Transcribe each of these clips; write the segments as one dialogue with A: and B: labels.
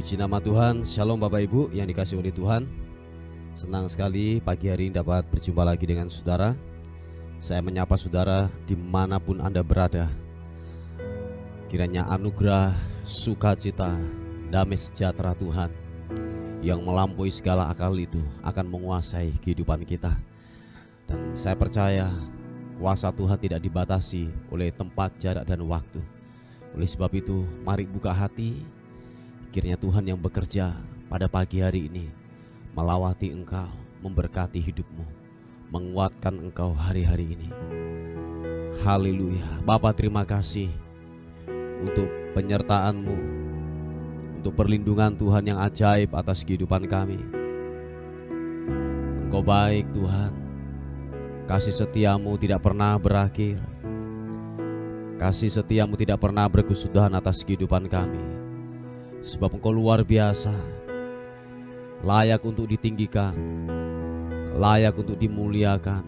A: Puji nama Tuhan. Shalom Bapak Ibu yang dikasihi oleh Tuhan. Senang sekali pagi hari ini dapat berjumpa lagi dengan saudara. Saya menyapa saudara dimanapun Anda berada. Kiranya anugerah, sukacita, damai sejahtera Tuhan yang melampaui segala akal itu akan menguasai kehidupan kita. Dan saya percaya kuasa Tuhan tidak dibatasi oleh tempat, jarak, dan waktu. Oleh sebab itu, mari buka hati. Kiranya Tuhan yang bekerja pada pagi hari ini melawati engkau, memberkati hidupmu, menguatkan engkau hari-hari ini. Haleluya. Bapa, terima kasih untuk penyertaan-Mu, untuk perlindungan Tuhan yang ajaib atas kehidupan kami. Engkau baik Tuhan, kasih setia-Mu tidak pernah berakhir. Kasih setia-Mu tidak pernah berkesudahan atas kehidupan kami. Sebab Engkau luar biasa, layak untuk ditinggikan, layak untuk dimuliakan.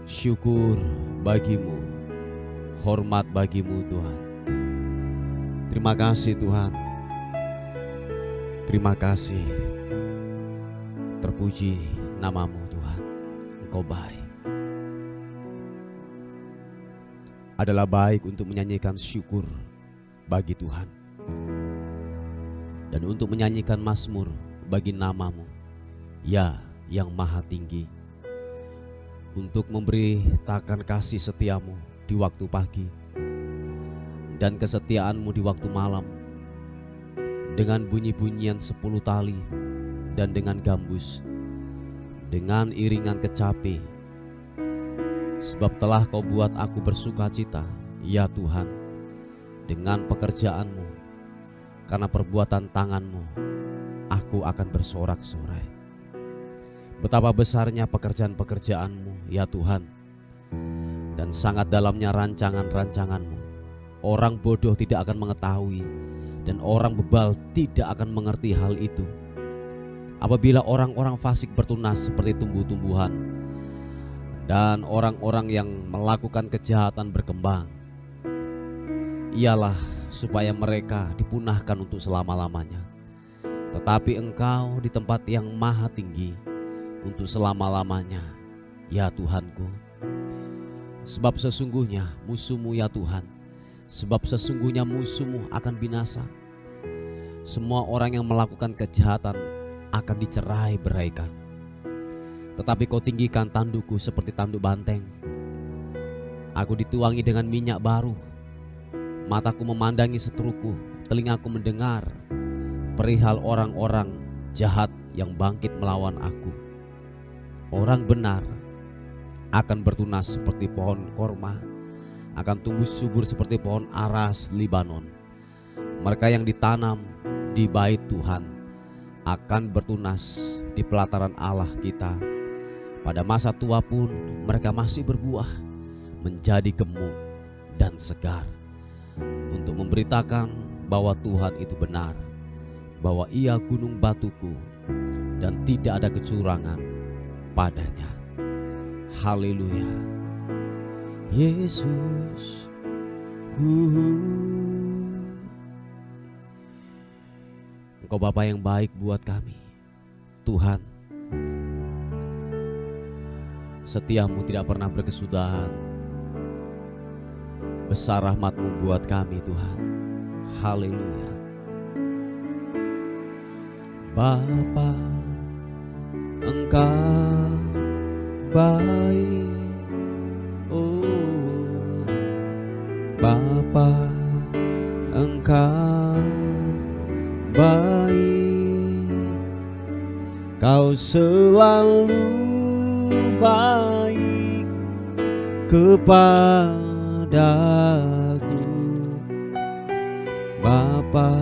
A: Syukur bagimu, hormat bagimu Tuhan. Terima kasih Tuhan. Terima kasih. Terpuji namamu Tuhan. Engkau baik. Adalah baik untuk menyanyikan syukur bagi Tuhan, dan untuk menyanyikan mazmur bagi namamu, ya yang maha tinggi. Untuk memberitakan kasih setiamu di waktu pagi dan kesetiaanmu di waktu malam, dengan bunyi-bunyian 10 tali dan dengan gambus, dengan iringan kecapi. Sebab telah Kau buat aku bersukacita, ya Tuhan, dengan pekerjaanmu. Karena perbuatan tanganmu, aku akan bersorak-sorai. Betapa besarnya pekerjaan-pekerjaanmu, ya Tuhan, dan sangat dalamnya rancangan-rancanganmu. Orang bodoh tidak akan mengetahui, dan orang bebal tidak akan mengerti hal itu. Apabila orang-orang fasik bertunas seperti tumbuh-tumbuhan, dan orang-orang yang melakukan kejahatan berkembang, ialah supaya mereka dipunahkan untuk selama-lamanya. Tetapi Engkau di tempat yang maha tinggi untuk selama-lamanya, ya Tuhanku. Sebab sesungguhnya musuhmu, ya Tuhan, sebab sesungguhnya musuhmu akan binasa. Semua orang yang melakukan kejahatan akan dicerai-beraikan. Tetapi Kau tinggikan tandukku seperti tanduk banteng. Aku dituangi dengan minyak baru. Mataku memandangi seteruku, telingaku mendengar perihal orang-orang jahat yang bangkit melawan aku. Orang benar akan bertunas seperti pohon korma, akan tumbuh subur seperti pohon aras Libanon. Mereka yang ditanam di bait Tuhan akan bertunas di pelataran Allah kita. Pada masa tua pun mereka masih berbuah, menjadi gemuk dan segar, untuk memberitakan bahwa Tuhan itu benar, bahwa Ia gunung batuku dan tidak ada kecurangan padanya. Haleluya. Yesus, Engkau Bapa yang baik buat kami. Tuhan, setiamu tidak pernah berkesudahan. Besar rahmat-Mu buat kami Tuhan. Haleluya. Bapa, Engkau baik. Oh Bapa, Engkau baik. Kau selalu baik kepada daku. Bapa,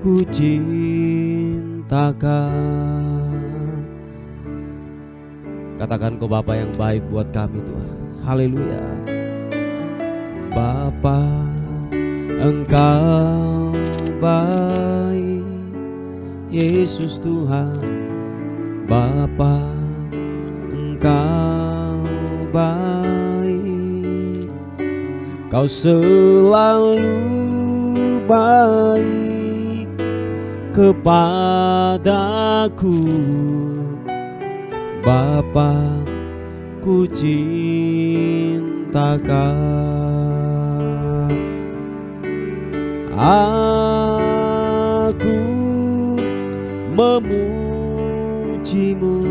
A: ku cintakan. Katakan Kau Bapa yang baik buat kami Tuhan. Haleluya. Bapa, Engkau baik. Yesus Tuhan. Bapa, Engkau baik. Kau selalu baik kepadaku, Bapa, ku cintakan. Aku memujimu,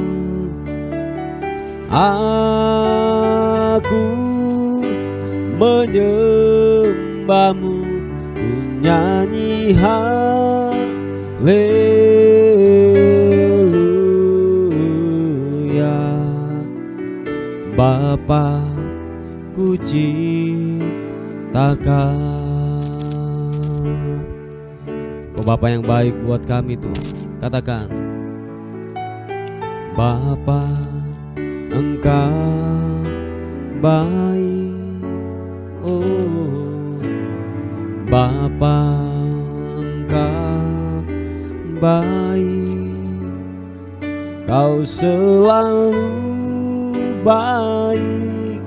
A: aku menyembahmu, ku nyanyi haleluya. Bapa, ku cintakan. Oh, Bapa yang baik buat kami Tuhan. Katakan, Bapa, Engkau baik. Oh, Bapa, Engkau baik. Kau selalu baik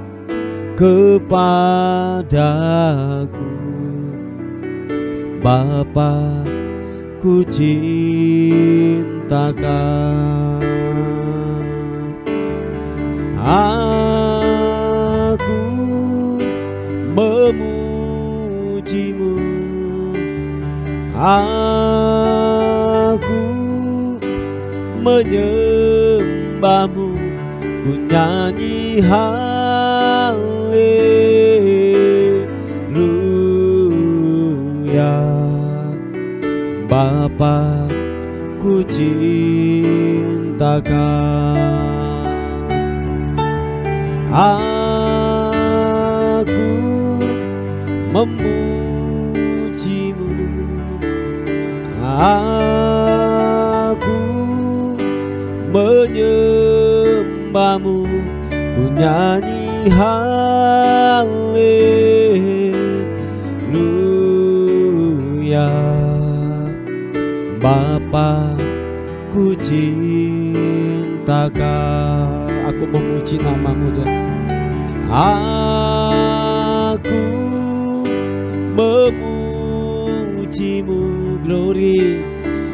A: kepadaku, Bapa, ku cintakan. Aku memujimu, aku menyembahmu, ku nyanyi haleluya. Bapa, ku cintakan. Aku memujimu, aku menyembahmu, ku nyanyi haleluya. Bapa, ku cintakan. Aku memuji namamu Tuhan. Aku memujimu, glory.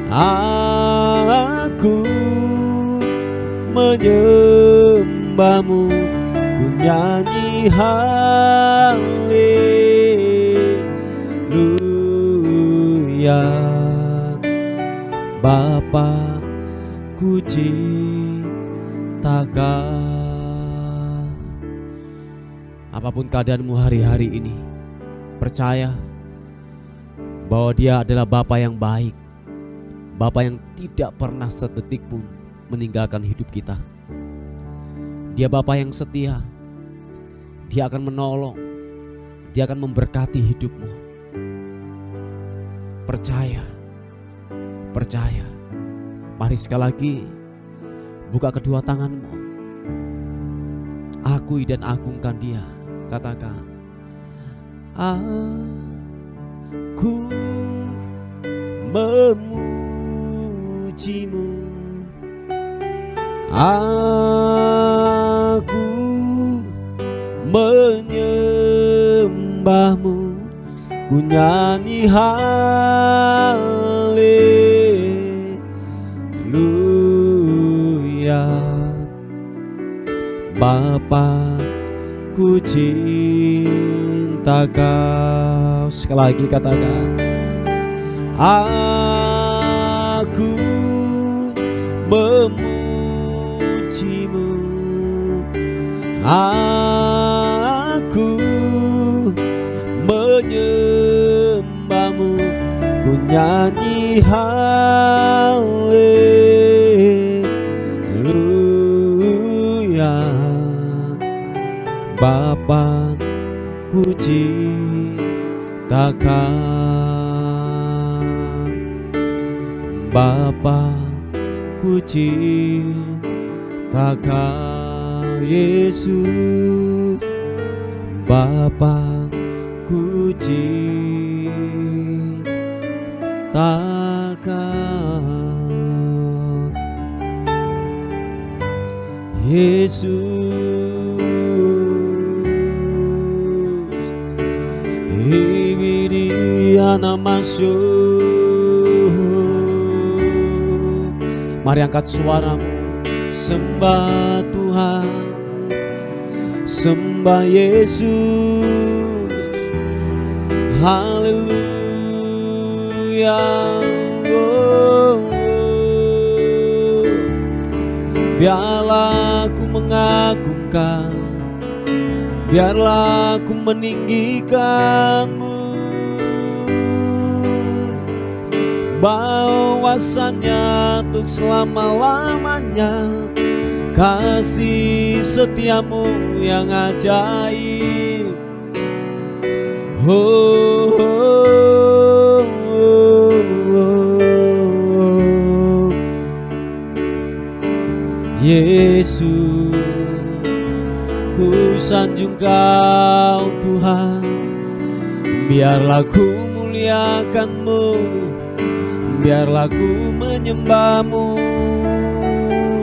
A: Aku menyembahmu, ku nyanyi haleluya. Bapa, ku cintakan. Apapun keadaanmu hari-hari ini, percaya bahwa Dia adalah Bapa yang baik, Bapa yang tidak pernah sedetik pun meninggalkan hidup kita. Dia Bapa yang setia. Dia akan menolong, Dia akan memberkati hidupmu. Percaya, percaya. Mari sekali lagi buka kedua tanganmu, akui dan agungkan Dia. Katakan, aku memujimu, aku menyembahmu, ku nyanyi haleluya. Bapa, ku cinta Kau. Sekali lagi katakan, aku memujimu, aku menyembahmu, ku nyanyi haleluya. Bapa, ku cinta Kau. Bapa, ku cinta Kau Yesus. Bapa, ku cinta Kau Yesus. Ibiriana masuk Mari angkat suaramu, sembah Tuhan, sembah Yesus. Haleluya. Biarlah aku mengagungkan, biarlah aku meninggikanmu, bahwasanya untuk selama-lamanya kasih setiamu yang ajaib. Oh, oh, oh, oh. Yesus, ku sanjung Kau Tuhan, biarlah ku muliakan-Mu, biarlah ku menyembah-Mu.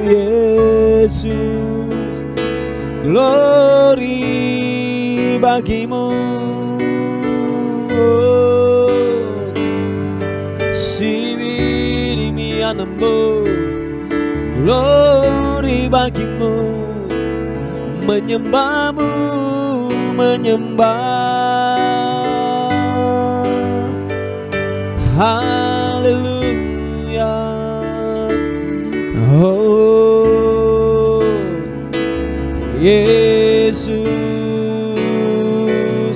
A: Yesus, glory bagimu. Oh, sibirimi anambo, glory bagimu. Menyembah-Mu, menyembah. Haleluya. Oh, Yesus,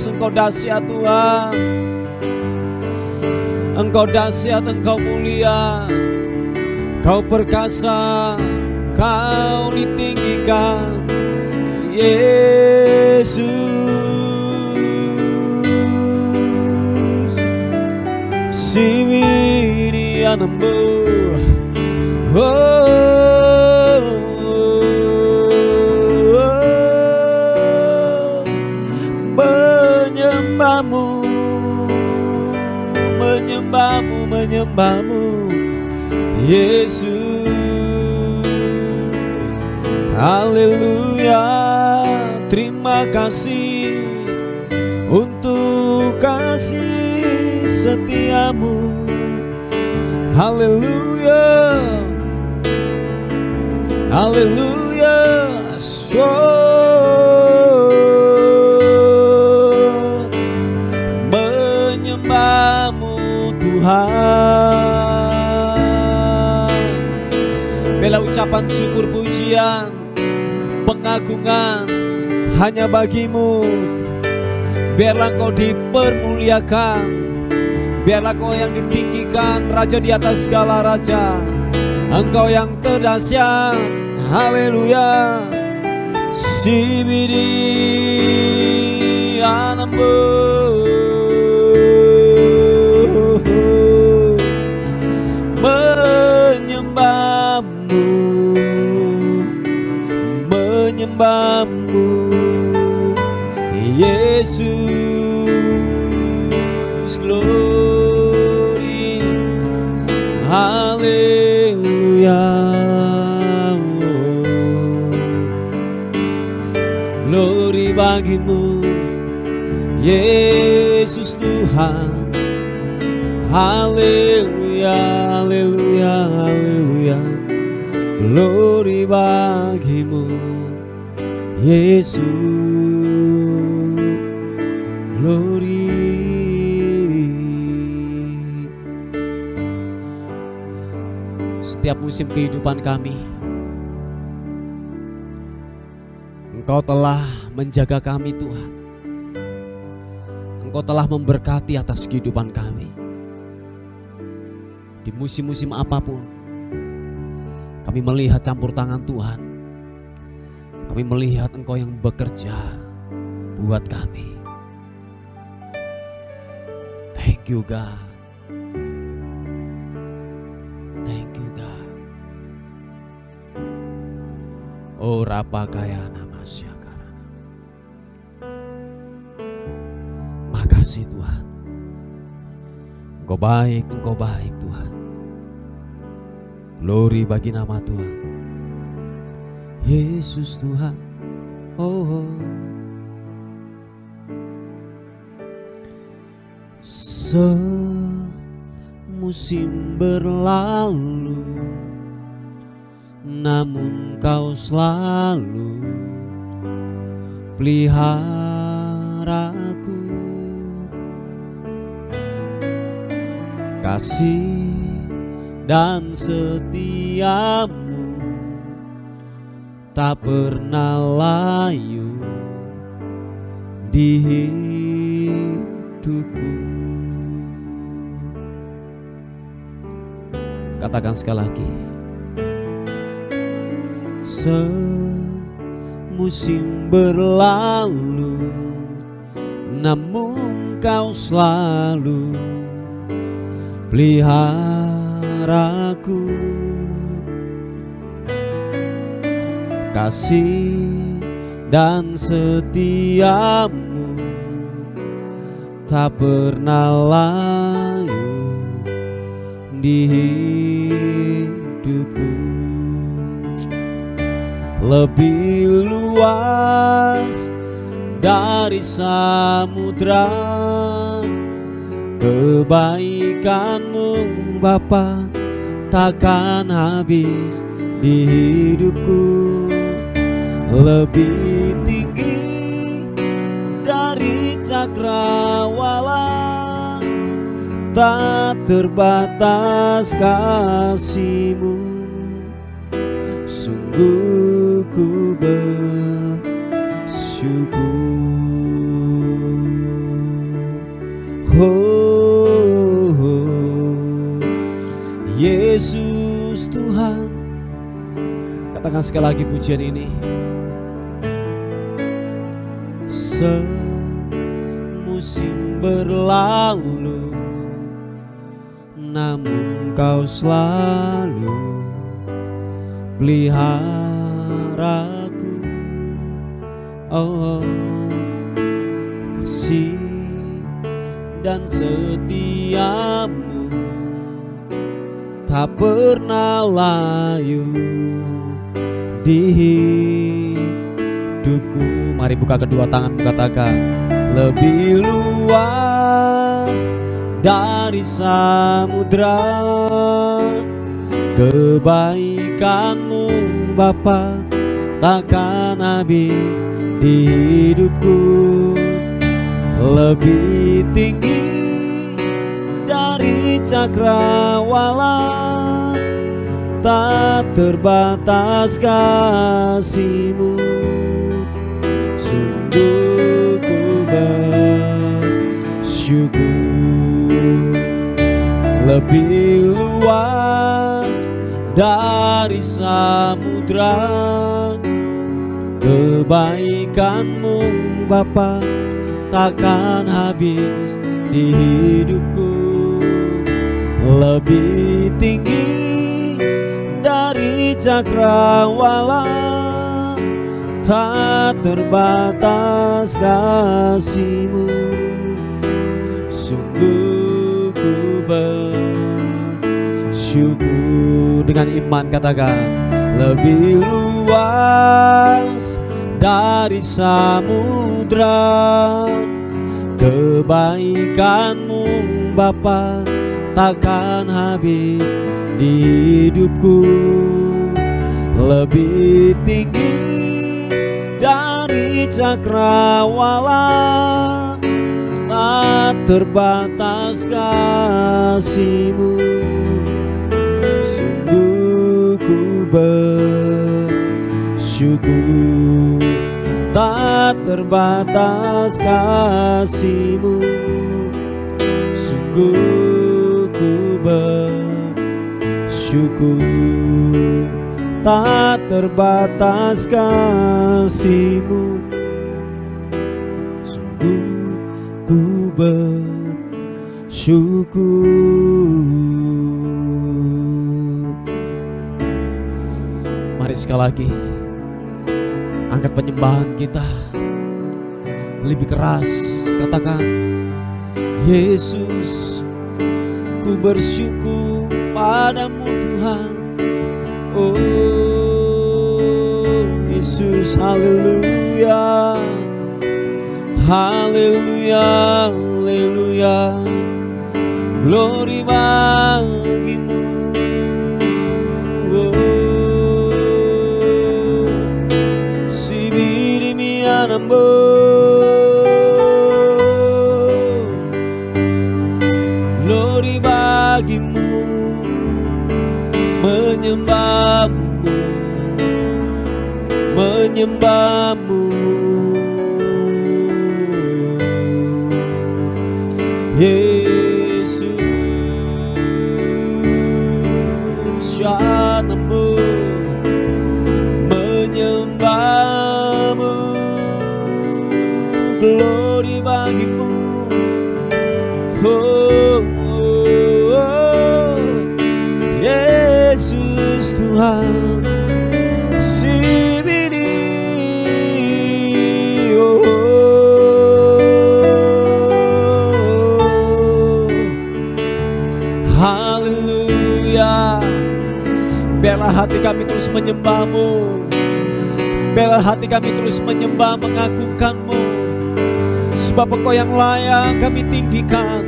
A: Engkau dahsyat Tuhan, Engkau dahsyat, Engkau mulia, Kau perkasa, Kau ditinggikan. Yesus, sibiri anambu. Oh, menyembah-Mu, menyembah-Mu, menyembah-Mu. Yesus, haleluya. Terima kasih untuk kasih setiamu. Haleluya, haleluya. Menyembah-Mu Tuhan. Bela ucapan syukur pujian, pengagungan hanya bagi-Mu. Biarlah Kau dipermuliakan, biarlah Kau yang ditinggikan, Raja di atas segala raja. Engkau yang terdahsyat. Haleluya. Sibidi anambu, menyembah-Mu, menyembah-Mu. Yesus, glory, haleluya. Glory bagi-Mu, Yesus Tuhan. Haleluya, haleluya, haleluya. Glory bagi-Mu, Yesus. Glory. Setiap musim kehidupan kami, Engkau telah menjaga kami Tuhan. Engkau telah memberkati atas kehidupan kami. Di musim-musim apapun, kami melihat campur tangan Tuhan. Kami melihat Engkau yang bekerja buat kami. Thank you God. Thank you God. Oh Rapakayana Masyakara. Makasih Tuhan. Engkau baik Tuhan. Glory bagi nama Tuhan. Yesus Tuhan. Oh, oh. Semusim berlalu, namun Kau selalu peliharaku. Kasih dan setiamu tak pernah layu di hidupku. Katakan sekali lagi. Semusim berlalu, namun Kau selalu peliharaku. Kasih dan setiamu tak pernah layu di hidupku. Lebih luas dari samudra kebaikan-Mu Bapa takkan habis di hidupku. Lebih tinggi dari cakrawala, tak terbatas kasih-Mu. Sungguh ku bersyukur. Yesus Tuhan. Katakan sekali lagi pujian ini. Semusim berlalu, namun Kau selalu peliharaku. Oh, kasih dan setiamu tak pernah layu di hidupku. Mari buka kedua tangan, katakan, lebih luas dari samudra kebaikan-Mu Bapa takkan habis di hidupku. Lebih tinggi dari cakrawala, tak terbatas kasih-Mu. Sungguh ku bersyukur. Lebih luas dari samudra kebaikan-Mu Bapa takkan habis di hidupku. Lebih tinggi dari cakrawala, tak terbatas kasih-Mu. Sungguh ku bersyukur. Dengan iman katakan, lebih luas dari samudra kebaikan-Mu Bapa takkan habis di hidupku. Lebih tinggi dari cakrawala, tak terbatas kasih-Mu. Sungguh ku bersyukur, tak terbatas kasih-Mu. Sungguh ku bersyukur, tak terbatas kasih-Mu. Sungguh ku bersyukur. Mari sekali lagi angkat penyembahan kita lebih keras, katakan, Yesus, ku bersyukur padamu Tuhan. Oh Yesus, haleluya, haleluya, haleluya, glory bagimu. Oh Namo. Glory bagimu, menyembahmu, menyembahmu. Yesus, ya Namo, menyembahmu. Glory bagimu, oh, oh, oh. Yesus Tuhan, sibiri, oh, oh. Haleluya. Biarlah hati kami terus menyembah-Mu, biarlah hati kami terus menyembah, mengagungkan-Mu. Sebab Engkau yang layak kami tinggikan,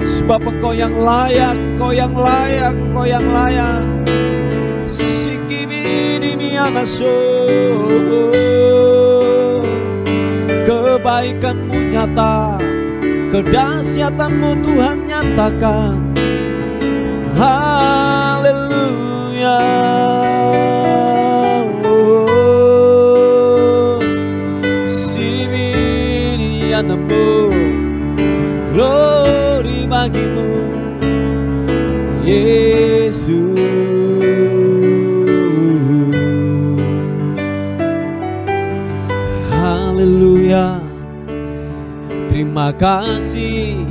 A: sebab Engkau yang layak, Engkau yang layak, Engkau yang layak. Sikibidimianaso, kebaikan-Mu nyata, kedahsyatan-Mu Tuhan nyatakan. Haleluya. Namo, glory bagimu, Yesus. Haleluya. Terima kasih,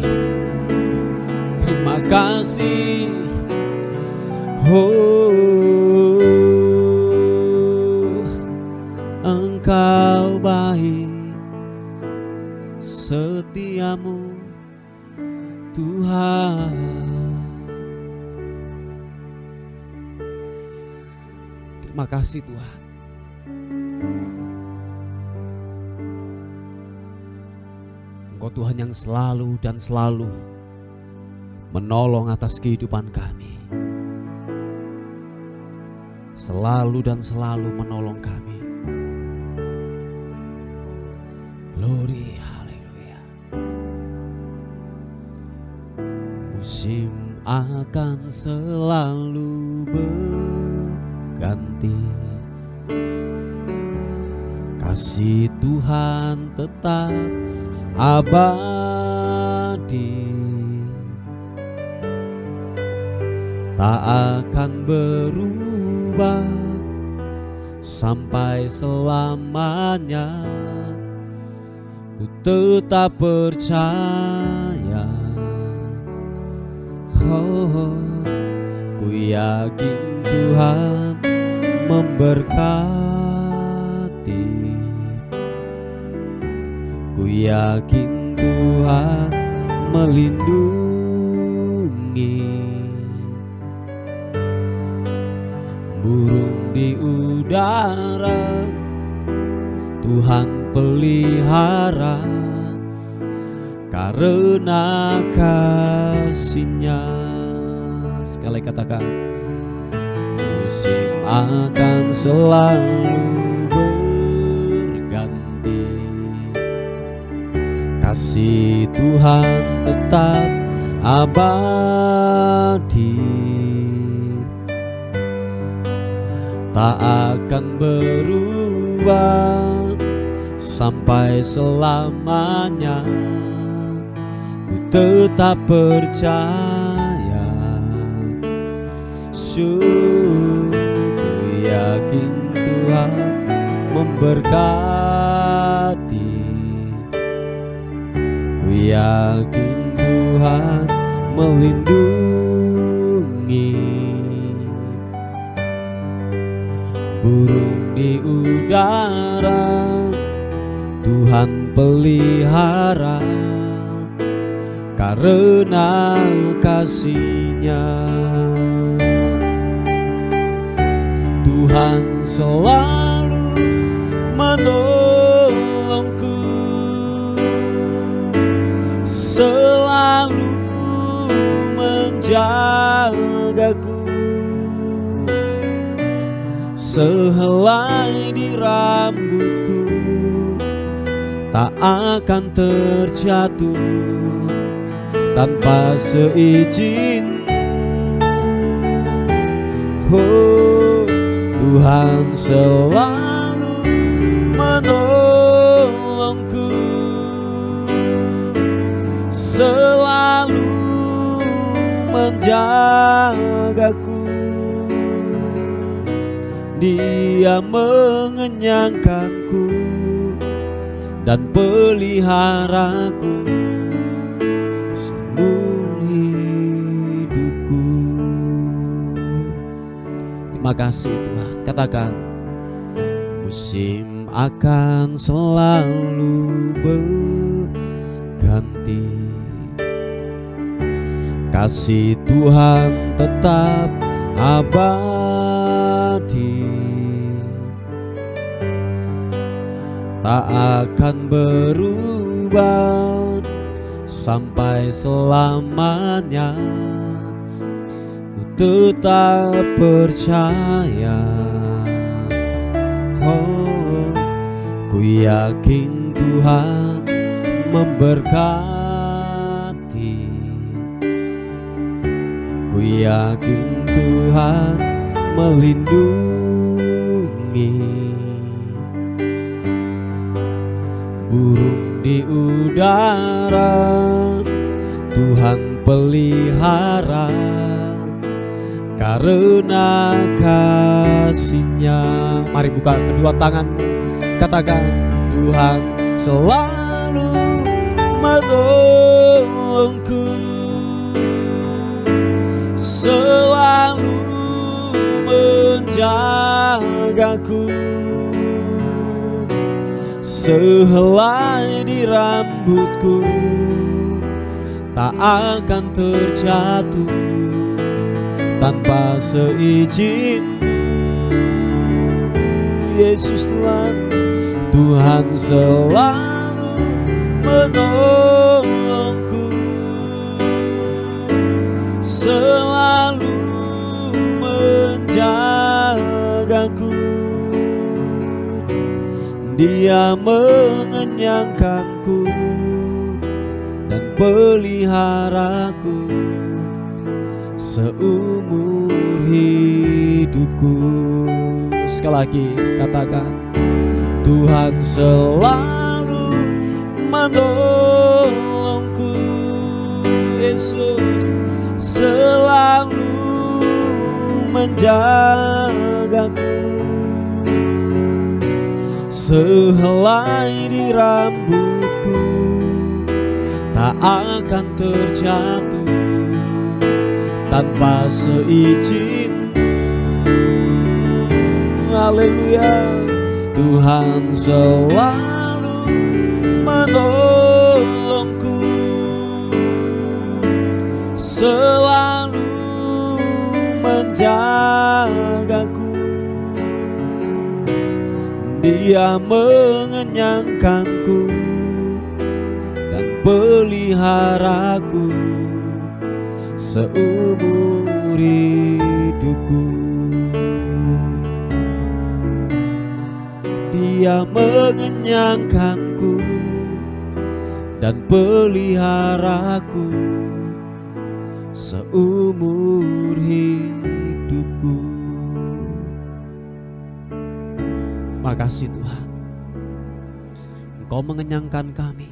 A: terima kasih. Oh, Engkau baik, setiamu Tuhan. Terima kasih Tuhan. Engkau Tuhan yang selalu dan selalu menolong atas kehidupan kami. Selalu dan selalu menolong kami. Glory. Musim akan selalu berganti, kasih Tuhan tetap abadi, tak akan berubah sampai selamanya. Ku tetap percaya, oh, ku yakin Tuhan memberkati, ku yakin Tuhan melindungi. Burung di udara Tuhan pelihara, karena kasih-Nya. Sekali katakan, musim akan selalu berganti, kasih Tuhan tetap abadi, tak akan berubah sampai selamanya. Ku tetap percaya, sungguh yakin Tuhan memberkati, ku yakin Tuhan melindungi. Burung di udara Tuhan pelihara, karena kasih-Nya. Tuhan selalu menolongku, selalu menjagaku. Sehelai di rambutku tak akan terjatuh tanpa seizin. Oh, Tuhan selalu menolongku, selalu menjagaku. Dia mengenyangkanku dan peliharaku seluruh hidupku. Terima kasih Tuhan. Katakan, musim akan selalu berganti, kasih Tuhan tetap abadi, tak akan berubah sampai selamanya. Ku tetap percaya, oh, ku yakin Tuhan memberkati, ku yakin Tuhan melindungi. Burung di udara Tuhan pelihara, karena kasih-Nya. Mari buka kedua tangan, katakan, Tuhan selalu menolongku, selalu menjagaku. Sehelai di rambutku tak akan terjatuh tanpa seizin-Mu. Yesus Tuhan, Tuhan selalu menolongku, selalu menjagaku. Dia mengenyangkanku dan peliharaku seumur hidupku. Sekali lagi katakan, Tuhan selalu menolongku. Yesus selalu menjagaku. Sehelai di rambutku tak akan terjatuh tanpa seizin-Mu. Haleluya. Tuhan selalu menolongku, selalu menjagaku. Dia mengenyangkanku dan peliharaku seumur hidupku. Dia mengenyangkanku dan peliharaku seumur hidupku. Terima kasih Tuhan, Engkau mengenyangkan kami,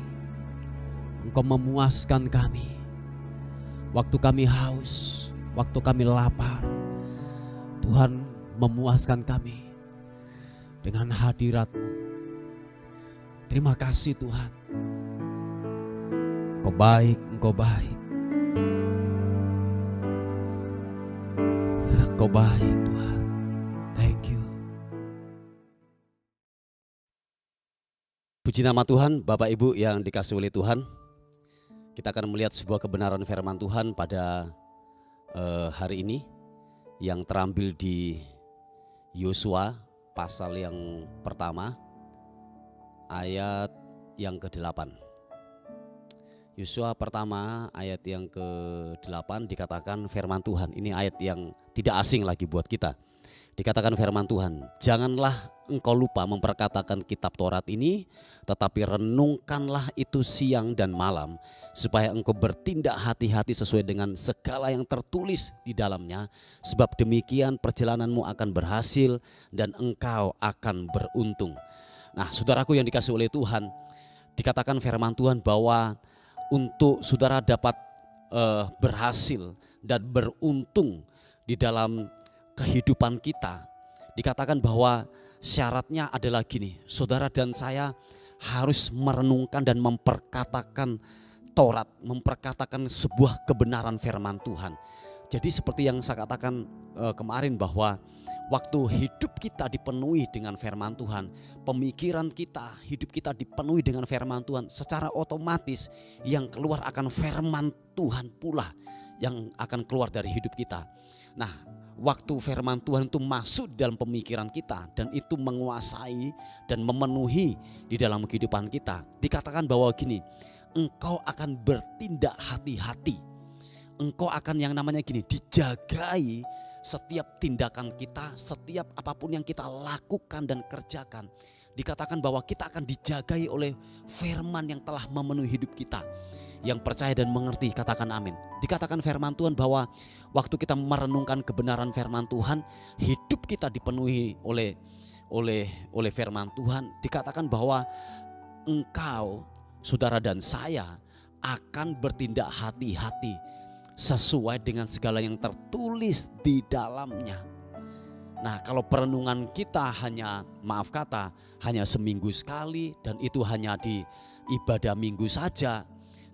A: Engkau memuaskan kami. Waktu kami haus, waktu kami lapar, Tuhan memuaskan kami dengan hadirat-Mu. Terima kasih Tuhan, Engkau baik, Engkau baik, Engkau baik Tuhan. Thank you. Puji nama Tuhan. Bapak Ibu yang dikasihi oleh Tuhan, kita akan melihat sebuah kebenaran firman Tuhan pada hari ini yang terambil di Yosua pasal yang pertama ayat yang ke-8. Yosua pertama ayat yang ke-8 dikatakan firman Tuhan. Ini ayat yang tidak asing lagi buat kita. Dikatakan firman Tuhan, janganlah engkau lupa memperkatakan kitab Taurat ini, tetapi renungkanlah itu siang dan malam, supaya engkau bertindak hati-hati sesuai dengan segala yang tertulis di dalamnya, sebab demikian perjalananmu akan berhasil dan engkau akan beruntung. Nah, saudaraku yang dikasihi oleh Tuhan, dikatakan firman Tuhan bahwa untuk saudara dapat berhasil dan beruntung di dalam kehidupan kita, dikatakan bahwa syaratnya adalah gini, saudara dan saya harus merenungkan dan memperkatakan Taurat, memperkatakan sebuah kebenaran firman Tuhan. Jadi seperti yang saya katakan kemarin, bahwa waktu hidup kita dipenuhi dengan firman Tuhan, pemikiran kita, hidup kita dipenuhi dengan firman Tuhan, secara otomatis yang keluar akan firman Tuhan pula yang akan keluar dari hidup kita. Nah, waktu firman Tuhan itu masuk dalam pemikiran kita dan itu menguasai dan memenuhi di dalam kehidupan kita, dikatakan bahwa gini, engkau akan bertindak hati-hati. Engkau akan yang namanya gini, dijagai setiap tindakan kita, setiap apapun yang kita lakukan dan kerjakan. Dikatakan bahwa kita akan dijagai oleh firman yang telah memenuhi hidup kita. Yang percaya dan mengerti katakan amin. Dikatakan firman Tuhan bahwa waktu kita merenungkan kebenaran firman Tuhan, hidup kita dipenuhi oleh firman Tuhan. Dikatakan bahwa engkau, saudara dan saya, akan bertindak hati-hati sesuai dengan segala yang tertulis di dalamnya. Nah, kalau perenungan kita hanya, maaf kata, hanya seminggu sekali dan itu hanya di ibadah minggu saja,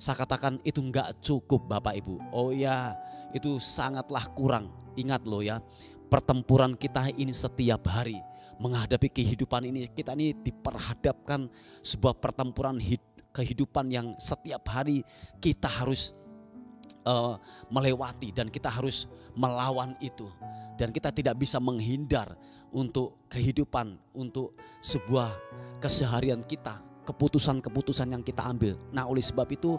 A: saya katakan itu enggak cukup Bapak Ibu. Oh ya, itu sangatlah kurang. Ingat loh ya, pertempuran kita ini setiap hari. Menghadapi kehidupan ini, kita ini diperhadapkan sebuah pertempuran kehidupan yang setiap hari kita harus melewati dan kita harus melawan itu. Dan kita tidak bisa menghindar untuk kehidupan, untuk sebuah keseharian kita, keputusan-keputusan yang kita ambil. Nah, oleh sebab itu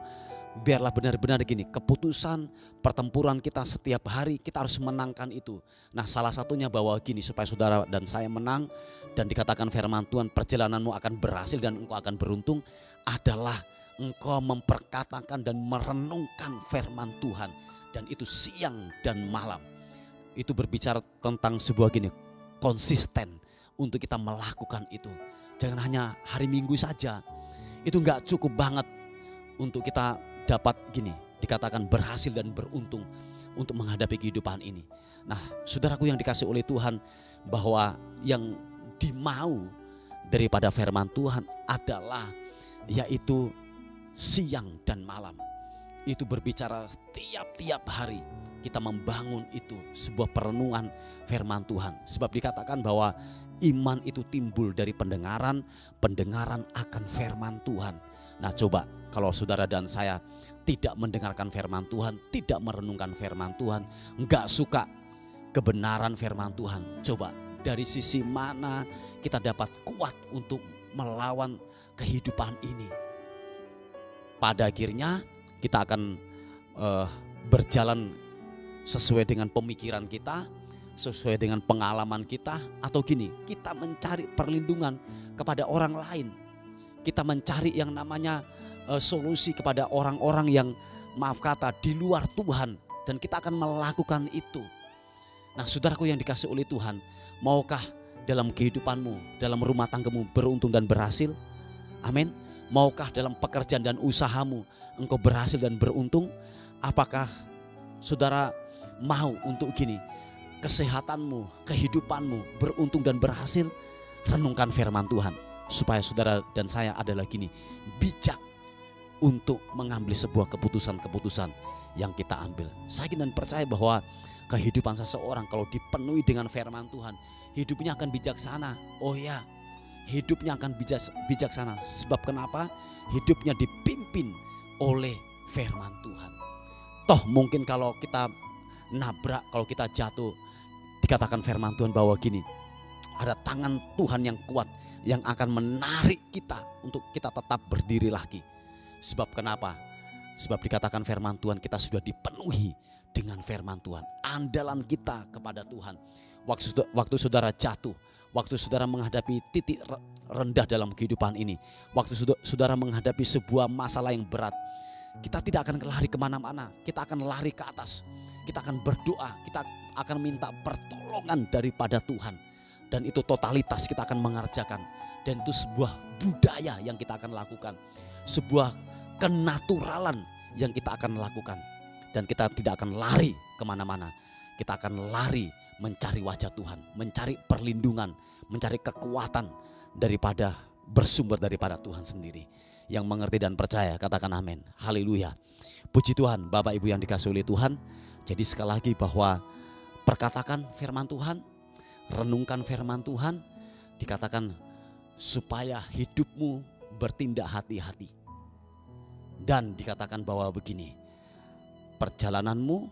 A: biarlah benar-benar gini, keputusan pertempuran kita setiap hari kita harus menangkan itu. Nah, salah satunya bahwa gini, supaya saudara dan saya menang dan dikatakan firman Tuhan perjalananmu akan berhasil dan engkau akan beruntung, adalah engkau memperkatakan dan merenungkan firman Tuhan, dan itu siang dan malam. Itu berbicara tentang sebuah gini, konsisten untuk kita melakukan itu. Jangan hanya hari Minggu saja. Itu enggak cukup banget untuk kita dapat gini, dikatakan berhasil dan beruntung untuk menghadapi kehidupan ini. Nah, saudaraku yang dikasihi oleh Tuhan, bahwa yang dimau daripada firman Tuhan adalah yaitu siang dan malam. Itu berbicara tiap-tiap hari kita membangun itu sebuah perenungan firman Tuhan. Sebab dikatakan bahwa iman itu timbul dari pendengaran, pendengaran akan firman Tuhan. Nah, coba kalau saudara dan saya tidak mendengarkan firman Tuhan, tidak merenungkan firman Tuhan, enggak suka kebenaran firman Tuhan, coba dari sisi mana kita dapat kuat untuk melawan kehidupan ini? Pada akhirnya kita akan berjalan sesuai dengan pemikiran kita, sesuai dengan pengalaman kita, atau gini, kita mencari perlindungan kepada orang lain. Kita mencari yang namanya solusi kepada orang-orang yang, maaf kata, di luar Tuhan, dan kita akan melakukan itu. Nah, saudaraku yang dikasihi oleh Tuhan, maukah dalam kehidupanmu, dalam rumah tanggamu beruntung dan berhasil? Amin. Maukah dalam pekerjaan dan usahamu engkau berhasil dan beruntung? Apakah saudara mau untuk gini, kesehatanmu, kehidupanmu beruntung dan berhasil? Renungkan firman Tuhan, supaya saudara dan saya adalah gini, bijak untuk mengambil sebuah keputusan-keputusan yang kita ambil. Saya ingin dan percaya bahwa kehidupan seseorang kalau dipenuhi dengan firman Tuhan, hidupnya akan bijaksana. Oh ya, hidupnya akan bijaksana. Sebab kenapa? Hidupnya dipimpin oleh firman Tuhan. Toh mungkin kalau kita nabrak, kalau kita jatuh, dikatakan firman Tuhan bahwa gini, ada tangan Tuhan yang kuat yang akan menarik kita untuk kita tetap berdiri lagi. Sebab kenapa? Sebab dikatakan firman Tuhan, kita sudah dipenuhi dengan firman Tuhan. Andalan kita kepada Tuhan. waktu saudara jatuh, waktu saudara menghadapi titik rendah dalam kehidupan ini, waktu saudara menghadapi sebuah masalah yang berat, kita tidak akan lari kemana-mana, kita akan lari ke atas, kita akan berdoa, kita akan minta pertolongan daripada Tuhan. Dan itu totalitas kita akan mengerjakan. Dan itu sebuah budaya yang kita akan lakukan, sebuah kenaturalan yang kita akan lakukan. Dan kita tidak akan lari kemana-mana, kita akan lari mencari wajah Tuhan, mencari perlindungan, mencari kekuatan daripada bersumber daripada Tuhan sendiri. Yang mengerti dan percaya katakan amin. Haleluya. Puji Tuhan, Bapak Ibu yang dikasihi oleh Tuhan. Jadi sekali lagi bahwa perkatakan firman Tuhan, renungkan firman Tuhan, dikatakan supaya hidupmu bertindak hati-hati. Dan dikatakan bahwa begini, perjalananmu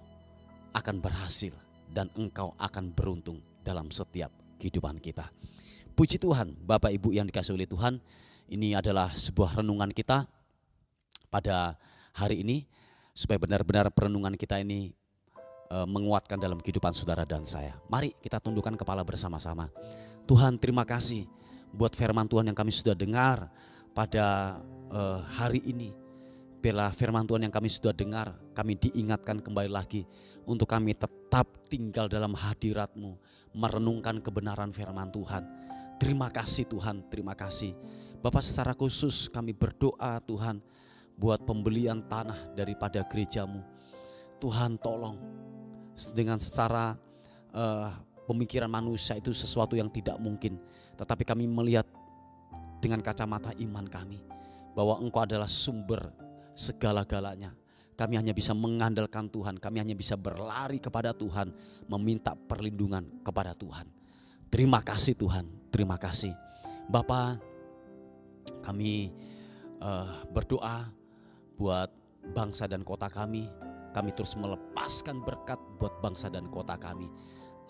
A: akan berhasil dan engkau akan beruntung dalam setiap kehidupan kita. Puji Tuhan, Bapak Ibu yang dikasihi oleh Tuhan, ini adalah sebuah renungan kita pada hari ini, supaya benar-benar perenungan kita ini menguatkan dalam kehidupan saudara dan saya. Mari kita tundukkan kepala bersama-sama. Tuhan, terima kasih buat firman Tuhan yang kami sudah dengar pada hari ini. Bila firman Tuhan yang kami sudah dengar, kami diingatkan kembali lagi untuk kami tetap tinggal dalam hadirat-Mu, merenungkan kebenaran firman Tuhan. Terima kasih Tuhan, terima kasih. Bapak, secara khusus kami berdoa Tuhan buat pembelian tanah daripada gereja-Mu. Tuhan, tolong, dengan secara pemikiran manusia itu sesuatu yang tidak mungkin, tetapi kami melihat dengan kacamata iman kami bahwa Engkau adalah sumber segala-galanya. Kami hanya bisa mengandalkan Tuhan, kami hanya bisa berlari kepada Tuhan, meminta perlindungan kepada Tuhan. Terima kasih Tuhan, terima kasih. Bapa, kami berdoa buat bangsa dan kota kami. Kami terus melepaskan berkat buat bangsa dan kota kami.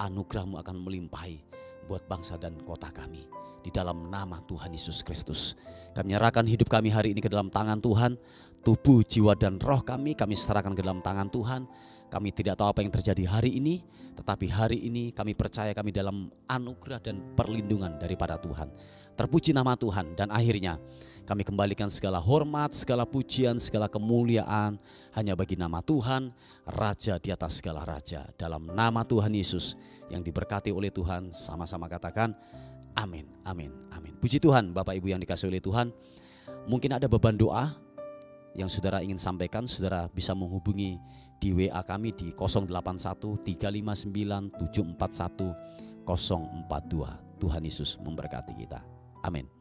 A: Anugerah-Mu akan melimpahi buat bangsa dan kota kami. Di dalam nama Tuhan Yesus Kristus, kami menyerahkan hidup kami hari ini ke dalam tangan Tuhan. Tubuh, jiwa dan roh kami serahkan ke dalam tangan Tuhan. Kami tidak tahu apa yang terjadi hari ini, tetapi hari ini kami percaya kami dalam anugerah dan perlindungan daripada Tuhan. Terpuji nama Tuhan, dan akhirnya kami kembalikan segala hormat, segala pujian, segala kemuliaan hanya bagi nama Tuhan, Raja di atas segala raja. Dalam nama Tuhan Yesus yang diberkati oleh Tuhan, sama-sama katakan amin, amin, amin. Puji Tuhan, Bapak Ibu yang dikasihi oleh Tuhan. Mungkin ada beban doa yang saudara ingin sampaikan, saudara bisa menghubungi di WA kami di 081 359 741 042. Tuhan Yesus memberkati kita. Amin.